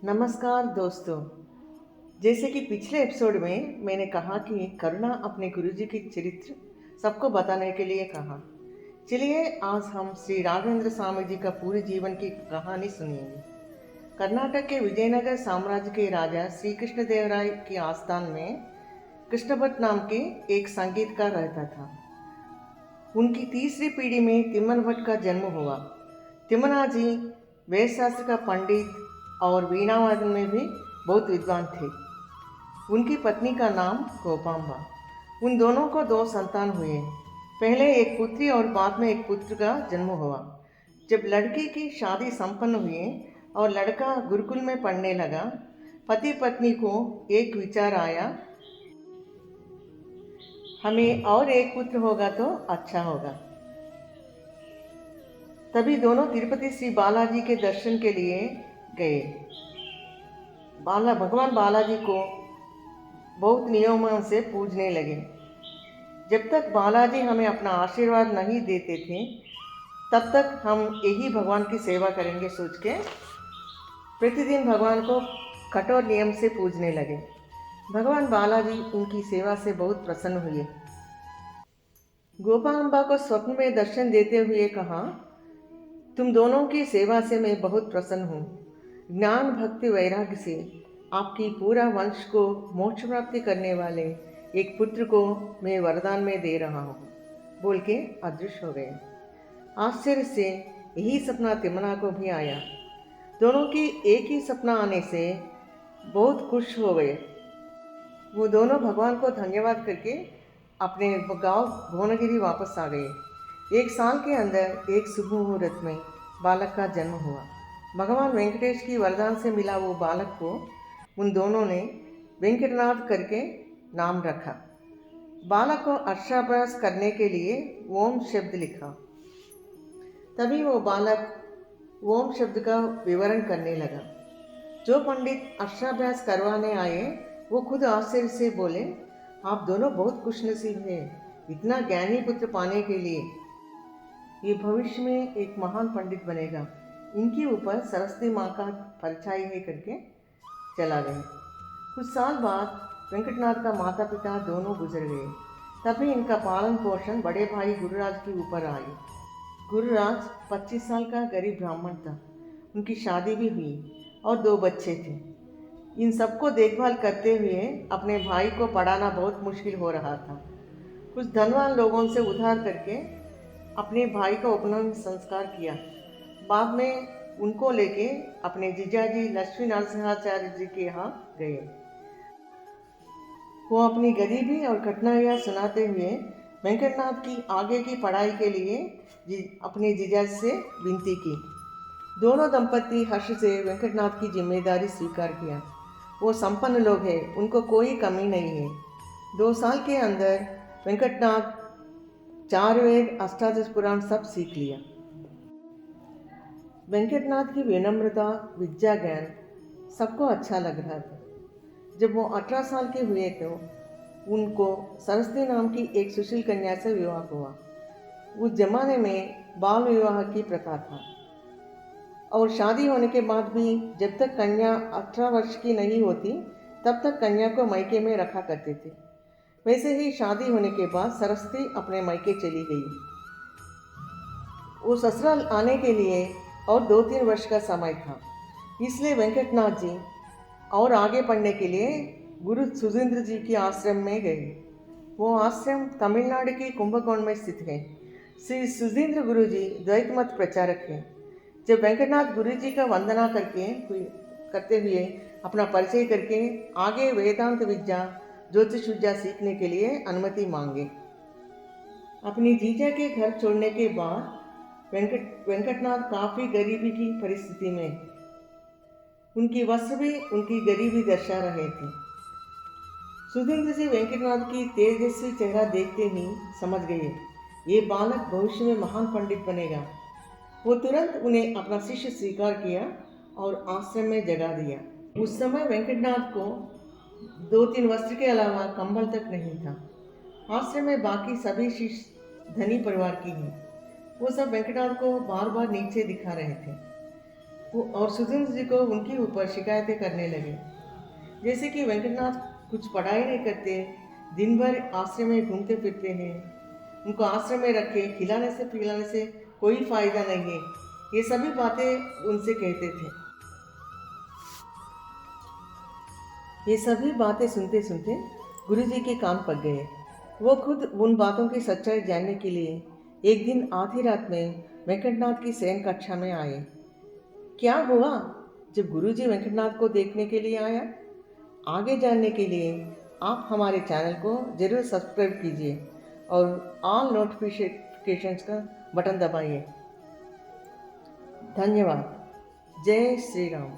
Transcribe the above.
नमस्कार दोस्तों। जैसे कि पिछले एपिसोड में मैंने कहा कि करुणा अपने गुरुजी की चरित्र सबको बताने के लिए कहा। चलिए आज हम श्री राघवेंद्र स्वामी जी का पूरे जीवन की कहानी सुनेंगे। कर्नाटक के विजयनगर साम्राज्य के राजा श्री कृष्णदेवराय के आस्थान में कृष्ण भट्ट नाम के एक संगीतकार रहता था। उनकी तीसरी पीढ़ी में तिम्मन भट्ट का जन्म हुआ। तिम्मना जी वेद शास्त्र का पंडित और वीणा वादन में भी बहुत विद्वान थे। उनकी पत्नी का नाम गोपाम्बा। उन दोनों को दो संतान हुए। पहले एक पुत्री और बाद में एक पुत्र का जन्म हुआ। जब लड़की की शादी संपन्न हुई और लड़का गुरुकुल में पढ़ने लगा, पति पत्नी को एक विचार आया, हमें और एक पुत्र होगा तो अच्छा होगा। तभी दोनों तिरुपति श्री बालाजी के दर्शन के लिए गए। भगवान बालाजी को बहुत नियमों से पूजने लगे। जब तक बालाजी हमें अपना आशीर्वाद नहीं देते थे तब तक हम यही भगवान की सेवा करेंगे सोच के प्रतिदिन भगवान को कठोर नियम से पूजने लगे। भगवान बालाजी उनकी सेवा से बहुत प्रसन्न हुए। गोपाम्बा को स्वप्न में दर्शन देते हुए कहा, तुम दोनों की सेवा से मैं बहुत प्रसन्न हूँ। ज्ञान भक्ति वैराग्य से आपकी पूरा वंश को मोक्ष प्राप्ति करने वाले एक पुत्र को मैं वरदान में दे रहा हूँ, बोल के अदृश्य हो गए। आश्चर्य से यही सपना तिम्मना को भी आया। दोनों की एक ही सपना आने से बहुत खुश हो गए। वो दोनों भगवान को धन्यवाद करके अपने गांव भुवनगिरी वापस आ गए। एक साल के अंदर एक शुभ मुहूर्त में बालक का जन्म हुआ। भगवान वेंकटेश की वरदान से मिला वो बालक को उन दोनों ने वेंकटनाथ करके नाम रखा। बालक को अक्षराभ्यास करने के लिए ओम शब्द लिखा। तभी वो बालक ओम शब्द का विवरण करने लगा। जो पंडित अक्षराभ्यास करवाने आए वो खुद आश्चर्य से बोले, आप दोनों बहुत खुशनसीब हैं इतना ज्ञानी पुत्र पाने के लिए। ये भविष्य में एक महान पंडित बनेगा। इनके ऊपर सरस्वती माँ का परछाई है करके चला गया। कुछ साल बाद वेंकटनाथ का माता पिता दोनों गुजर गए। तभी इनका पालन पोषण बड़े भाई गुरुराज के ऊपर आई। गुरुराज 25 साल का गरीब ब्राह्मण था। उनकी शादी भी हुई और 2 बच्चे थे। इन सबको देखभाल करते हुए अपने भाई को पढ़ाना बहुत मुश्किल हो रहा था। कुछ धनवान लोगों से उधार करके अपने भाई का उपनयन संस्कार किया। बाद में उनको लेके अपने जीजाजी लक्ष्मी नरसिंहाचार्य जी के यहाँ गए। वो अपनी गरीबी और कठिनाइयाँ सुनाते हुए वेंकटनाथ की आगे की पढ़ाई के लिए अपने जीजाजी से विनती की। दोनों दंपति हर्ष से वेंकटनाथ की जिम्मेदारी स्वीकार किया। वो संपन्न लोग हैं, उनको कोई कमी नहीं है। 2 साल के अंदर वेंकटनाथ 4 वेद अष्टादश पुराण सब सीख लिया। वेंकटनाथ की विनम्रता विद्या ज्ञान सबको अच्छा लग रहा था। जब वो 18 साल के हुए तो उनको सरस्वती नाम की एक सुशील कन्या से विवाह हुआ। उस जमाने में बाल विवाह की प्रथा था और शादी होने के बाद भी जब तक कन्या 18 वर्ष की नहीं होती तब तक कन्या को मायके में रखा करते थे। वैसे ही शादी होने के बाद सरस्वती अपने मायके चली गई। वो ससुराल आने के लिए और 2-3 वर्ष का समय था। इसलिए वेंकटनाथ जी और आगे पढ़ने के लिए गुरु सुधींद्र जी के आश्रम में गए। वो आश्रम तमिलनाडु के कुंभकोण में स्थित है। श्री सुधींद्र गुरु जी द्वैत मत प्रचारक हैं। जब वेंकटनाथ गुरु जी का वंदना करते हुए अपना परिचय करके आगे वेदांत विद्या ज्योतिष विद्या सीखने के लिए अनुमति मांगे। अपनी जीजा के घर छोड़ने के बाद वेंकटनाथ काफ़ी गरीबी की परिस्थिति में, उनकी वस्त्र भी उनकी गरीबी दर्शा रहे थे। सुधींद्र जी वेंकटनाथ की तेजस्वी चेहरा देखते ही समझ गए ये बालक भविष्य में महान पंडित बनेगा। वो तुरंत उन्हें अपना शिष्य स्वीकार किया और आश्रम में जगा दिया। उस समय वेंकटनाथ को 2-3 वस्त्र के अलावा कंबल तक नहीं था। आश्रम में बाकी सभी शिष्य धनी परिवार की हैं। वो सब वेंकटनाथ को बार बार नीचे दिखा रहे थे। और सुधींद्र जी को उनके ऊपर शिकायतें करने लगे, जैसे कि वेंकटनाथ कुछ पढ़ाई नहीं करते, दिन भर आश्रम में घूमते फिरते हैं, उनको आश्रम में रखे खिलाने से पिलाने से कोई फायदा नहीं है। ये सभी बातें उनसे कहते थे। ये सभी बातें सुनते सुनते गुरुजी के कान पक गए। वो खुद उन बातों की सच्चाई जानने के लिए एक दिन आधी रात में वेंकटनाथ की शयन कक्षा में आए। क्या हुआ जब गुरुजी वेंकटनाथ को देखने के लिए आया? आगे जानने के लिए आप हमारे चैनल को जरूर सब्सक्राइब कीजिए और ऑल नोटिफिकेशंस का बटन दबाइए। धन्यवाद। जय श्री राम।